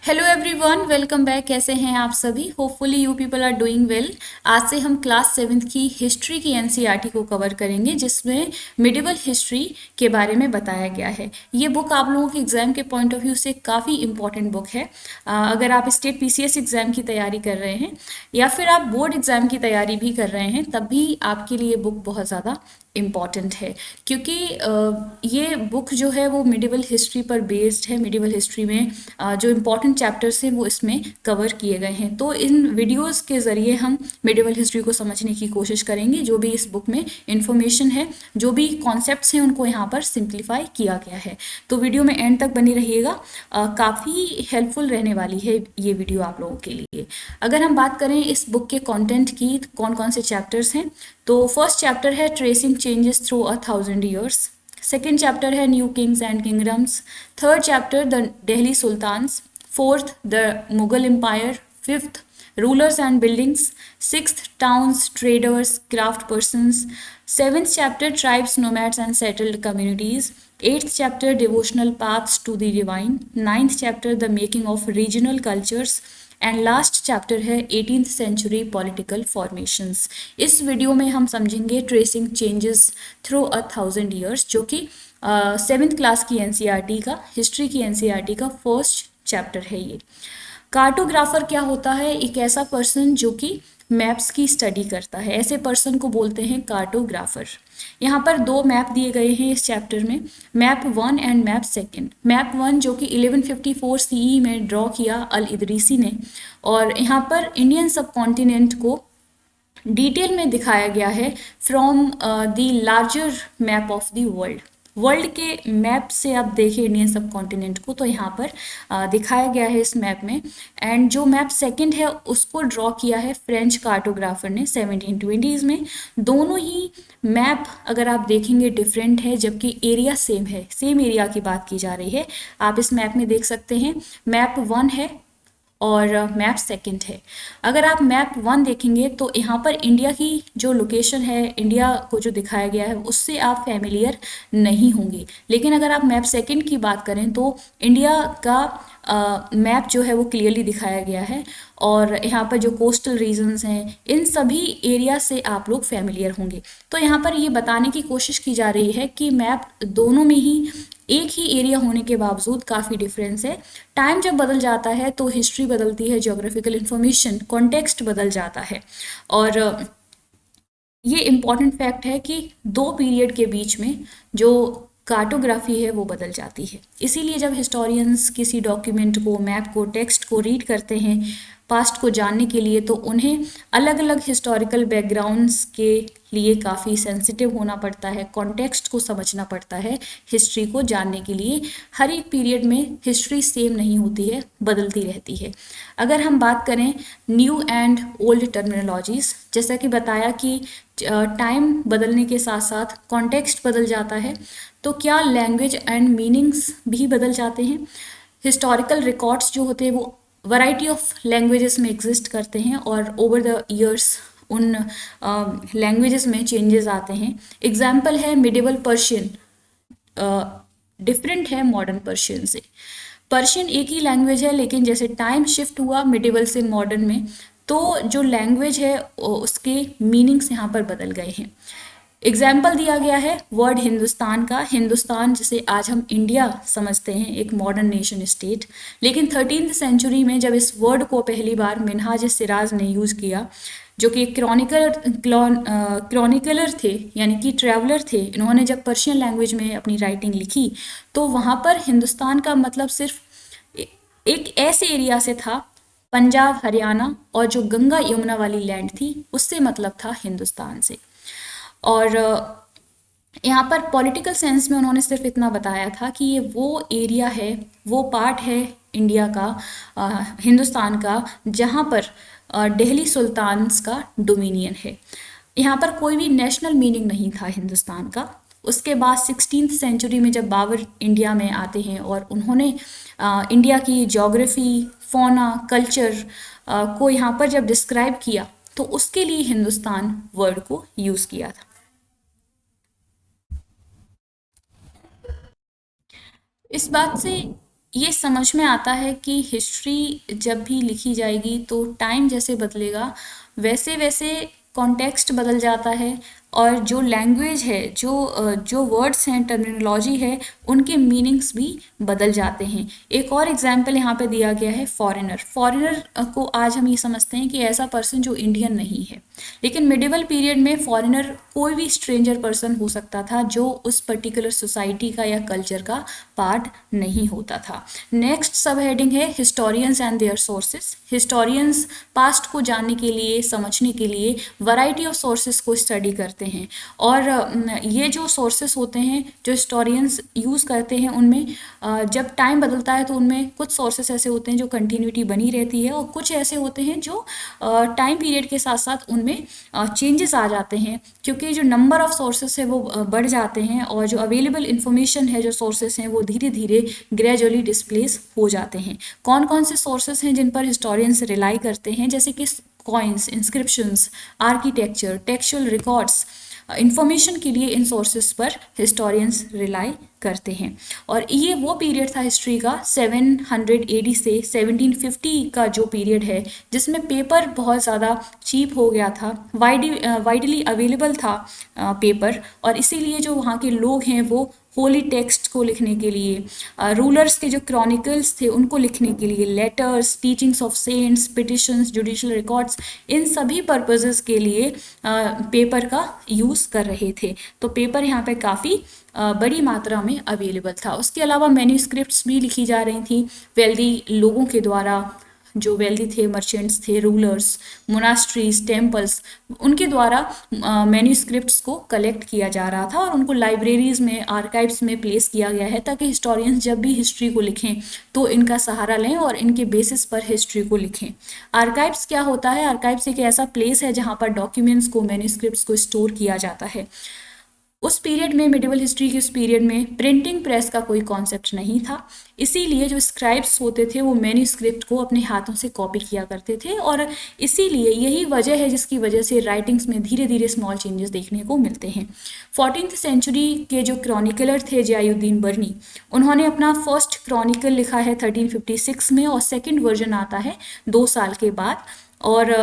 Hello everyone, welcome back. कैसे हैं आप सभी? Hopefully you people are doing well. आज से हम क्लास 7th की हिस्ट्री की एनसीईआरटी को कवर करेंगे, जिसमें मिडिवल हिस्ट्री के बारे में बताया गया है। ये बुक आप लोगों के एग्जाम के पॉइंट ऑफ व्यू से काफ़ी इंपॉर्टेंट बुक है। अगर आप स्टेट पीसीएस एग्जाम की तैयारी कर रहे हैं या फिर आप बोर्ड एग्जाम की तैयारी भी कर रहे हैं, तब भी आपके लिए बुक बहुत ज़्यादा इम्पॉर्टेंट है, क्योंकि ये बुक जो है वो मिडिवल हिस्ट्री पर बेस्ड है। मिडिवल हिस्ट्री में जो इम्पॉर्टेंट चैप्टर्स हैं वो इसमें कवर किए गए हैं। तो इन वीडियोस के ज़रिए हम मिडिवल हिस्ट्री को समझने की कोशिश करेंगे। जो भी इस बुक में इंफॉर्मेशन है, जो भी कॉन्सेप्ट्स हैं, उनको यहाँ पर सिंप्लीफाई किया गया है। तो वीडियो में एंड तक बनी रहिएगा, काफ़ी हेल्पफुल रहने वाली है ये वीडियो आप लोगों के लिए। अगर हम बात करें इस बुक के कंटेंट की, कौन कौन से चैप्टर्स हैं, तो फर्स्ट चैप्टर है tracing changes through 1000 years. Second chapter है new kings and kingdoms. Third chapter the Delhi sultans. Fourth the Mughal empire. Fifth rulers and buildings. Sixth towns, traders, craft persons. Seventh chapter tribes, nomads and settled communities. Eighth chapter devotional paths to the divine. Ninth chapter the making of regional cultures. And last chapter है 18th century political formations. इस video में हम समझेंगे tracing changes through 1000 years, जो कि 7th class की NCERT का, history की एनसीईआरटी का फर्स्ट चैप्टर है। ये कार्टोग्राफर क्या होता है? एक ऐसा पर्सन जो कि मैप्स की स्टडी करता है, ऐसे पर्सन को बोलते हैं कार्टोग्राफर। यहाँ पर दो मैप दिए गए हैं इस चैप्टर में, मैप 1 एंड मैप 2। मैप 1 जो कि 1154 सीई में ड्रॉ किया अल इदरीसी ने, और यहाँ पर इंडियन सब कॉन्टिनेंट को डिटेल में दिखाया गया है from the larger map of the world. World के मैप से आप देखिए इंडियन सब कॉन्टिनेंट को, तो यहाँ पर दिखाया गया है इस मैप में। एंड जो मैप सेकंड है उसको ड्रॉ किया है फ्रेंच कार्टोग्राफर ने 1720s में। दोनों ही मैप अगर आप देखेंगे डिफरेंट है, जबकि एरिया सेम है, सेम एरिया की बात की जा रही है। आप इस मैप में देख सकते हैं, मैप 1 है और मैप सेकंड है। अगर आप मैप 1 देखेंगे तो यहाँ पर इंडिया की जो लोकेशन है, इंडिया को जो दिखाया गया है, उससे आप फैमिलियर नहीं होंगे। लेकिन अगर आप मैप सेकंड की बात करें तो इंडिया का मैप जो है वो क्लियरली दिखाया गया है, और यहाँ पर जो कोस्टल रीजन्स हैं, इन सभी एरिया से आप लोग फैमिलियर होंगे। तो यहाँ पर ये बताने की कोशिश की जा रही है कि मैप दोनों में ही एक ही एरिया होने के बावजूद काफ़ी डिफरेंस है। टाइम जब बदल जाता है तो हिस्ट्री बदलती है, ज्योग्राफिकल इंफॉर्मेशन, कॉन्टेक्स्ट बदल जाता है। और ये इम्पॉर्टेंट फैक्ट है कि दो पीरियड के बीच में जो कार्टोग्राफी है वो बदल जाती है। इसीलिए जब हिस्टोरियंस किसी डॉक्यूमेंट को, मैप को, टेक्स्ट को रीड करते हैं पास्ट को जानने के लिए, तो उन्हें अलग अलग हिस्टोरिकल बैकग्राउंड्स के लिए काफ़ी सेंसिटिव होना पड़ता है, कॉन्टेक्स्ट को समझना पड़ता है हिस्ट्री को जानने के लिए। हर एक पीरियड में हिस्ट्री सेम नहीं होती है, बदलती रहती है। अगर हम बात करें न्यू एंड ओल्ड टर्मिनोलॉजीज, जैसा कि बताया कि टाइम बदलने के साथ साथ कॉन्टेक्स्ट बदल जाता है, तो क्या लैंग्वेज एंड मीनिंग्स भी बदल जाते हैं? हिस्टोरिकल रिकॉर्ड्स जो होते हैं वो वैरायटी ऑफ लैंग्वेजेस में एग्जिस्ट करते हैं, और ओवर द ईयर्स उन लैंग्वेजेस में चेंजेस आते हैं। एग्जाम्पल है मिडिवल पर्शियन, डिफरेंट है मॉडर्न पर्शियन से। पर्शियन एक ही लैंग्वेज है, लेकिन जैसे टाइम शिफ्ट हुआ मिडिवल से मॉडर्न में, तो जो लैंग्वेज है उसके मीनिंग्स यहाँ पर बदल गए हैं। एग्जाम्पल दिया गया है वर्ड हिंदुस्तान का। हिंदुस्तान जिसे आज हम इंडिया समझते हैं, एक मॉडर्न नेशन स्टेट, लेकिन 13th सेंचुरी में जब इस वर्ड को पहली बार मिनहाज सिराज ने यूज़ किया, जो कि एक क्रॉनिकलर थे, यानी कि ट्रैवलर थे, इन्होंने जब पर्शियन लैंग्वेज में अपनी राइटिंग लिखी, तो वहाँ पर हिंदुस्तान का मतलब सिर्फ एक ऐसे एरिया से था, पंजाब, हरियाणा और जो गंगा यमुना वाली लैंड थी, उससे मतलब था हिंदुस्तान से। और यहाँ पर पॉलिटिकल सेंस में उन्होंने सिर्फ इतना बताया था कि ये वो एरिया है, वो पार्ट है इंडिया का, हिंदुस्तान का, जहाँ पर दिल्ली सुल्तान्स का डोमिनियन है। यहाँ पर कोई भी नेशनल मीनिंग नहीं था हिंदुस्तान का। उसके बाद 16th सेंचुरी में जब बाबर इंडिया में आते हैं और उन्होंने इंडिया की ज्योग्राफी, फौना, कल्चर को यहाँ पर जब डिस्क्राइब किया, तो उसके लिए हिंदुस्तान वर्ड को यूज़ किया था। इस बात से ये समझ में आता है कि हिस्ट्री जब भी लिखी जाएगी तो टाइम जैसे बदलेगा वैसे वैसे कॉन्टेक्स्ट बदल जाता है, और जो लैंग्वेज है, जो वर्ड्स हैं, टर्मिनोलॉजी है, उनके मीनिंग्स भी बदल जाते हैं। एक और एग्जांपल यहाँ पे दिया गया है फॉरेनर। फॉरेनर को आज हम ये समझते हैं कि ऐसा पर्सन जो इंडियन नहीं है, लेकिन मिडिवल पीरियड में फॉरेनर कोई भी स्ट्रेंजर पर्सन हो सकता था जो उस पर्टिकुलर सोसाइटी का या कल्चर का पार्ट नहीं होता था। नेक्स्ट सब हेडिंग है historians and their sources. Historians past को जानने के लिए, समझने के लिए वैरायटी ऑफ सोर्सेस को स्टडी करते हैं, और ये जो सोर्सेस होते हैं जो हिस्टोरियंस यूज़ करते हैं, उनमें जब टाइम बदलता है तो उनमें कुछ सोर्सेस ऐसे होते हैं जो कंटिन्यूटी बनी रहती है, और कुछ ऐसे होते हैं जो टाइम पीरियड के साथ साथ उनमें चेंजेस आ जाते हैं, क्योंकि जो नंबर ऑफ सोर्सेस है वो बढ़ जाते हैं, और जो अवेलेबल इंफॉर्मेशन है, जो सोर्सेस हैं, वो धीरे धीरे ग्रेजुअली डिस्प्लेस हो जाते हैं। कौन कौन से सोर्सेस हैं जिन पर हिस्टोरियंस रिलाई करते हैं? जैसे कि coins, inscriptions, architecture, textual records. Information के लिए इन सोर्सेस पर हिस्टोरियंस रिलाई करते हैं। और ये वो पीरियड था हिस्ट्री का 700 AD से 1750 का जो पीरियड है, जिसमें पेपर बहुत ज़्यादा चीप हो गया था, वाइडली अवेलेबल था पेपर, और इसीलिए जो वहाँ के लोग हैं वो होली टेक्स्ट को लिखने के लिए, रूलर्स के जो क्रॉनिकल्स थे उनको लिखने के लिए, letters, teachings of saints, petitions, judicial records, इन सभी पर्पसेस के लिए पेपर का यूज़ कर रहे थे। तो पेपर यहाँ पे काफ़ी बड़ी मात्रा में अवेलेबल था। उसके अलावा मैन्यूस्क्रिप्ट्स भी लिखी जा रही थी वेल्दी लोगों के द्वारा, जो वेल्दी थे, मर्चेंट्स थे, रूलर्स, मोनास्ट्रीज, टेम्पल्स, उनके द्वारा मैन्यूस्क्रिप्ट्स को कलेक्ट किया जा रहा था और उनको लाइब्रेरीज में, आर्काइव्स में प्लेस किया गया है, ताकि हिस्टोरियंस जब भी हिस्ट्री को लिखें तो इनका सहारा लें और इनके बेसिस पर हिस्ट्री को लिखें। आर्काइव्स क्या होता है? आर्काइव्स एक ऐसा प्लेस है जहाँ पर डॉक्यूमेंट्स को, मैन्यूस्क्रिप्ट्स को स्टोर किया जाता है। उस पीरियड में, मिडिवल हिस्ट्री के उस पीरियड में प्रिंटिंग प्रेस का कोई कॉन्सेप्ट नहीं था, इसीलिए जो स्क्राइब्स होते थे वो मैन्यूस्क्रिप्ट को अपने हाथों से कॉपी किया करते थे, और इसीलिए यही वजह है जिसकी वजह से राइटिंग्स में धीरे धीरे स्मॉल चेंजेस देखने को मिलते हैं। 14th सेंचुरी के जो क्रॉनिकलर थे जयालुद्दीन बर्नी, उन्होंने अपना फर्स्ट क्रॉनिकल लिखा है 1356 में, और सेकेंड वर्जन आता है 2 साल के बाद, और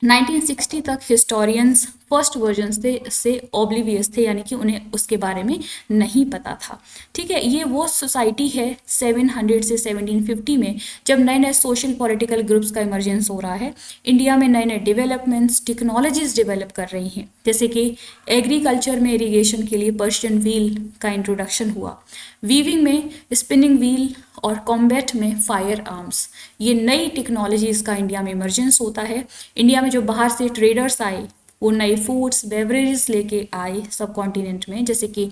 1960 तक हिस्टोरियंस फर्स्ट वर्जन से ऑब्लिवियस थे, यानी कि उन्हें उसके बारे में नहीं पता था। ठीक है, ये वो सोसाइटी है 700 से 1750 में, जब नए नए सोशल पॉलिटिकल ग्रुप्स का इमरजेंस हो रहा है। इंडिया में नए नए डेवलपमेंट्स, टेक्नोलॉजीज डेवलप कर रही हैं, जैसे कि एग्रीकल्चर में इरिगेशन के लिए पर्शियन व्हील का इंट्रोडक्शन हुआ, वीविंग में स्पिनिंग व्हील, और कॉम्बैट में फायर आर्म्स। ये नई टेक्नोलॉजीज़ का इंडिया में इमरजेंस होता है। इंडिया में जो बाहर से ट्रेडर्स आए वो नए फूड्स, बेवरेजेस लेके आए सब कॉन्टिनेंट में, जैसे कि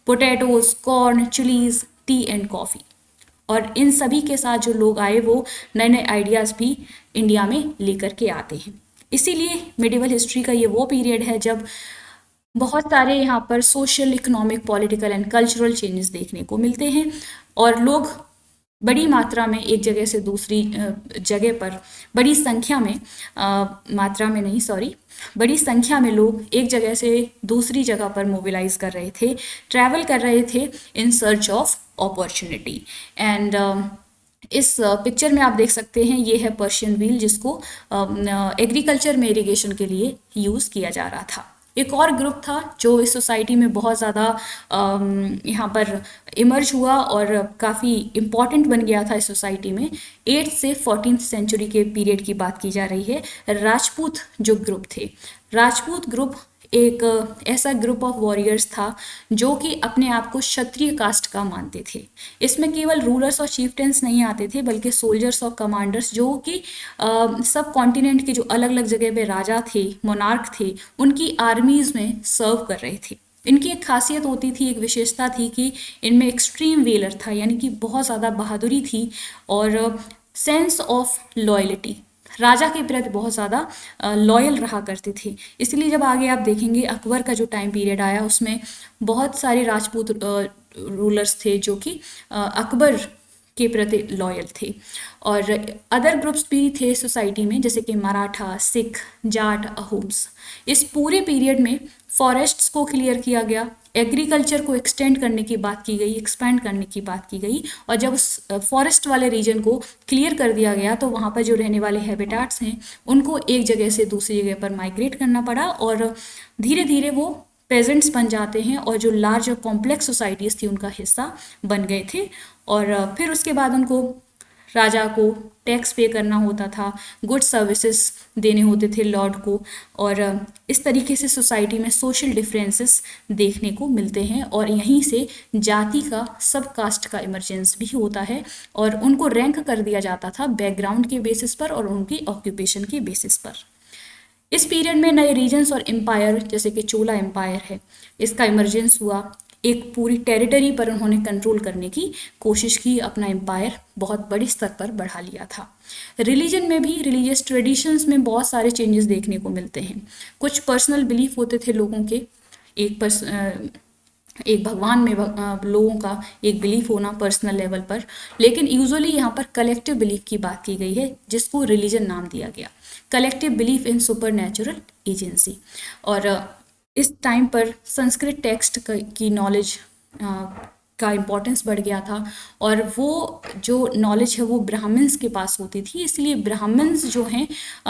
potatoes, corn, chillies, T and coffee, और इन सभी के साथ जो लोग आए वो नए नए आइडियाज़ भी इंडिया में लेकर के आते हैं। इसीलिए मिडिवल हिस्ट्री का ये वो पीरियड है जब बहुत सारे यहाँ पर social, economic, political and cultural changes देखने को मिलते हैं, और लोग बड़ी मात्रा में एक जगह से दूसरी जगह पर बड़ी संख्या में, मात्रा में नहीं सॉरी, बड़ी संख्या में लोग एक जगह से दूसरी जगह पर मोबिलाइज कर रहे थे, ट्रैवल कर रहे थे in search of opportunity. And इस पिक्चर में आप देख सकते हैं, ये है पर्शियन व्हील, जिसको एग्रीकल्चर में इरिगेशन के लिए यूज़ किया जा रहा था। एक और ग्रुप था जो इस सोसाइटी में बहुत ज़्यादा यहाँ पर इमर्ज हुआ और काफ़ी इम्पॉर्टेंट बन गया था इस सोसाइटी में। 8th से 14th सेंचुरी के पीरियड की बात की जा रही है। राजपूत जो ग्रुप थे, राजपूत ग्रुप एक ऐसा ग्रुप ऑफ वॉरियर्स था जो कि अपने आप को क्षत्रिय कास्ट का मानते थे। इसमें केवल रूलर्स और चीफटेंस नहीं आते थे, बल्कि सोल्जर्स और कमांडर्स, जो कि सब कॉन्टिनेंट के जो अलग अलग जगह पे राजा थे, मोनार्क थे, उनकी आर्मीज में सर्व कर रहे थे। इनकी एक खासियत होती थी, एक विशेषता थी कि इनमें एक्सट्रीम वेलर था, यानी कि बहुत ज़्यादा बहादुरी थी, और सेंस ऑफ लॉयल्टी, राजा के प्रति बहुत ज़्यादा लॉयल रहा करते थे। इसलिए जब आगे आप देखेंगे अकबर का जो टाइम पीरियड आया, उसमें बहुत सारे राजपूत रूलर्स थे जो कि अकबर के प्रति लॉयल थे। और अदर ग्रुप्स भी थे सोसाइटी में, जैसे कि मराठा, सिख, जाट, अहोम्स। इस पूरे पीरियड में फॉरेस्ट्स को क्लियर किया गया, एग्रीकल्चर को एक्सटेंड करने की बात की गई, एक्सपैंड करने की बात की गई। और जब उस फॉरेस्ट वाले रीजन को क्लियर कर दिया गया तो वहाँ पर जो रहने वाले हैबिटाट्स हैं उनको एक जगह से दूसरी जगह पर माइग्रेट करना पड़ा, और धीरे धीरे वो पेजेंट्स बन जाते हैं और जो लार्ज और कॉम्प्लेक्स सोसाइटीज़ थी उनका हिस्सा बन गए थे। और फिर उसके बाद उनको राजा को टैक्स पे करना होता था, गुड सर्विसेज देने होते थे लॉर्ड को, और इस तरीके से सोसाइटी में सोशल डिफरेंसेस देखने को मिलते हैं। और यहीं से जाति का, सब कास्ट का इमर्जेंस भी होता है, और उनको रैंक कर दिया जाता था बैकग्राउंड के बेसिस पर और उनकी ऑक्यूपेशन के बेसिस पर। इस पीरियड में नए रीजन्स और एम्पायर, जैसे कि चोला एम्पायर है, इसका इमर्जेंस हुआ। एक पूरी टेरिटरी पर उन्होंने कंट्रोल करने की कोशिश की, अपना एम्पायर बहुत बड़े स्तर पर बढ़ा लिया था। रिलीजन में भी, रिलीजियस ट्रेडिशंस में बहुत सारे चेंजेस देखने को मिलते हैं। कुछ पर्सनल बिलीफ होते थे लोगों के, एक भगवान में लोगों का एक बिलीफ होना पर्सनल लेवल पर, लेकिन यूजुअली यहाँ पर कलेक्टिव बिलीफ की बात की गई है, जिसको रिलीजन नाम दिया गया, collective belief in super natural agency. और इस टाइम पर संस्कृत टेक्स्ट की नॉलेज का इम्पोर्टेंस बढ़ गया था, और वो जो नॉलेज है वो ब्राह्मण्स के पास होती थी, इसलिए ब्राह्मण्स जो हैं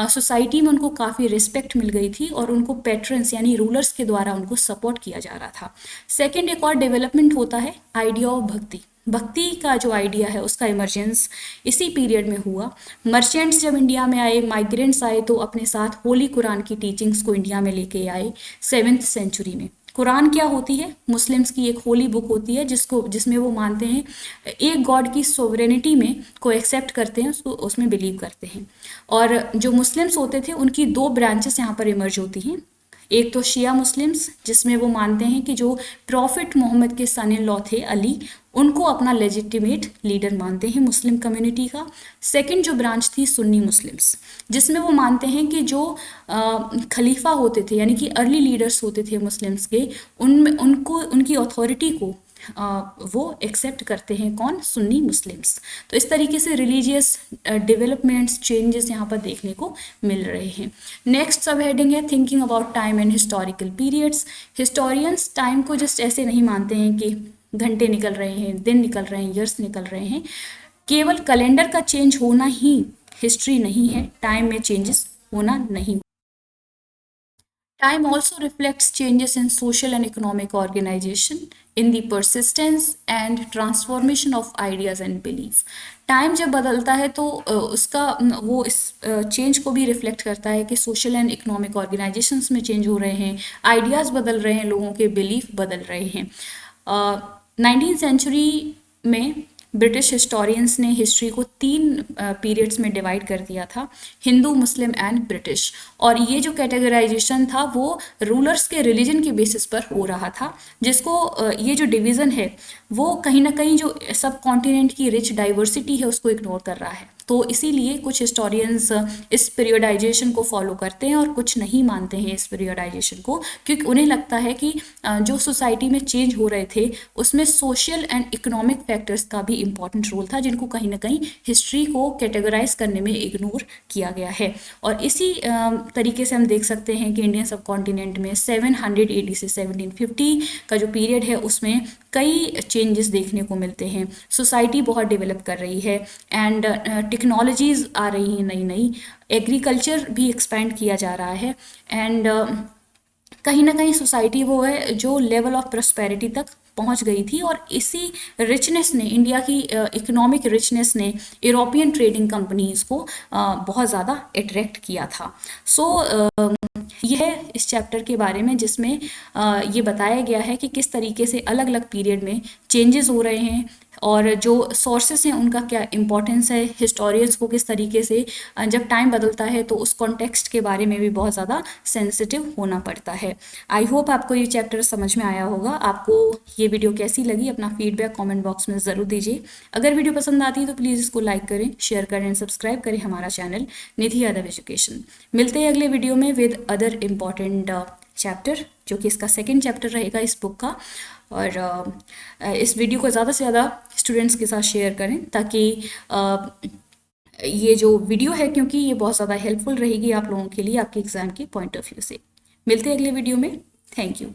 सोसाइटी में उनको काफ़ी रिस्पेक्ट मिल गई थी, और उनको पैट्रन्स यानी रूलर्स के द्वारा उनको सपोर्ट किया जा रहा था। सेकंड, एक और डेवलपमेंट होता है आइडिया ऑफ भक्ति। भक्ति का जो आइडिया है उसका इमर्जेंस इसी पीरियड में हुआ। मर्चेंट्स जब इंडिया में आए, माइग्रेंट्स आए, तो अपने साथ होली कुरान की टीचिंग्स को इंडिया में लेके आए 7th सेंचुरी में। कुरान क्या होती है? मुस्लिम्स की एक होली बुक होती है, जिसमें वो मानते हैं एक गॉड की सोवरेनिटी में को एक्सेप्ट करते हैं, उसको उसमें बिलीव करते हैं। और जो मुस्लिम्स होते थे उनकी 2 ब्रांचेस यहाँ पर इमर्ज होती हैं। एक तो शिया मुस्लिम्स, जिसमें वो मानते हैं कि जो प्रॉफिट मोहम्मद के सन इन लॉ थे अली, उनको अपना लेजिटिमेट लीडर मानते हैं मुस्लिम कम्युनिटी का। सेकंड जो ब्रांच थी सुन्नी मुस्लिम्स, जिसमें वो मानते हैं कि जो खलीफा होते थे यानी कि अर्ली लीडर्स होते थे मुस्लिम्स के, उनमें उनको उनकी अथॉरिटी को वो एक्सेप्ट करते हैं, कौन? सुन्नी मुस्लिम्स। तो इस तरीके से रिलीजियस डेवलपमेंट्स, चेंजेस यहाँ पर देखने को मिल रहे हैं। नेक्स्ट सब हेडिंग है thinking about time and historical periods. Historians time को जस्ट ऐसे नहीं मानते हैं कि घंटे निकल रहे हैं, दिन निकल रहे हैं, ईयर्स निकल रहे हैं। केवल कैलेंडर का चेंज होना ही हिस्ट्री नहीं है, टाइम में चेंजेस होना नहीं। Time also reflects changes in social and economic organization, in the persistence and transformation of ideas and belief. Time जब बदलता है तो उसका वो इस चेंज को भी रिफ्लेक्ट करता है कि सोशल एंड इकोनॉमिक ऑर्गेनाइजेशंस में चेंज हो रहे हैं, आइडियाज़ बदल रहे हैं, लोगों के बिलीफ बदल रहे हैं। 19th सेंचुरी में ब्रिटिश हिस्टोरियंस ने हिस्ट्री को 3 पीरियड्स में डिवाइड कर दिया था, हिंदू, मुस्लिम एंड ब्रिटिश। और ये जो कैटेगराइजेशन था वो रूलर्स के रिलीजन के बेसिस पर हो रहा था, जिसको ये जो डिवीज़न है वो कहीं ना कहीं जो सब कॉन्टिनेंट की रिच डाइवर्सिटी है उसको इग्नोर कर रहा है। तो इसीलिए कुछ हिस्टोरियंस इस पीरियडाइजेशन को फॉलो करते हैं और कुछ नहीं मानते हैं इस पीरियडाइजेशन को, क्योंकि उन्हें लगता है कि जो सोसाइटी में चेंज हो रहे थे उसमें सोशल एंड इकोनॉमिक फैक्टर्स का भी इम्पॉर्टेंट रोल था, जिनको कहीं ना कहीं हिस्ट्री को कैटेगराइज करने में इग्नोर किया गया है। और इसी तरीके से हम देख सकते हैं कि इंडियन सब कॉन्टिनेंट में 700 AD से 1750 का जो पीरियड है उसमें कई चेंजेस देखने को मिलते हैं। सोसाइटी बहुत डेवलप कर रही है एंड टेक्नोलॉजीज़ आ रही हैं नई नई, एग्रीकल्चर भी एक्सपेंड किया जा रहा है, एंड कहीं ना कहीं सोसाइटी वो है जो लेवल ऑफ प्रॉस्पेरिटी तक पहुंच गई थी। और इसी रिचनेस ने, इंडिया की इकोनॉमिक रिचनेस ने यूरोपियन ट्रेडिंग कंपनीज को बहुत ज़्यादा अट्रैक्ट किया था। यह है इस चैप्टर के बारे में, जिसमें ये बताया गया है कि किस तरीके से अलग अलग पीरियड में चेंजेस हो रहे हैं और जो सोर्सेस हैं उनका क्या इंपॉर्टेंस है, हिस्टोरियंस को किस तरीके से जब टाइम बदलता है तो उस कॉन्टेक्स्ट के बारे में भी बहुत ज़्यादा सेंसिटिव होना पड़ता है। आई होप आपको ये चैप्टर समझ में आया होगा। आपको ये वीडियो कैसी लगी अपना फीडबैक कमेंट बॉक्स में ज़रूर दीजिए। अगर वीडियो पसंद आती है तो प्लीज़ इसको लाइक करें, शेयर करें, सब्सक्राइब करें हमारा चैनल निधि यादव एजुकेशन। मिलते हैं अगले वीडियो में विद अदर इम्पॉर्टेंट चैप्टर, जो कि इसका 2nd चैप्टर रहेगा इस बुक का। और इस वीडियो को ज़्यादा से ज़्यादा स्टूडेंट्स के साथ शेयर करें ताकि ये जो वीडियो है, क्योंकि ये बहुत ज़्यादा हेल्पफुल रहेगी आप लोगों के लिए आपके एग्ज़ाम के पॉइंट ऑफ व्यू से। मिलते हैं अगले वीडियो में। Thank you.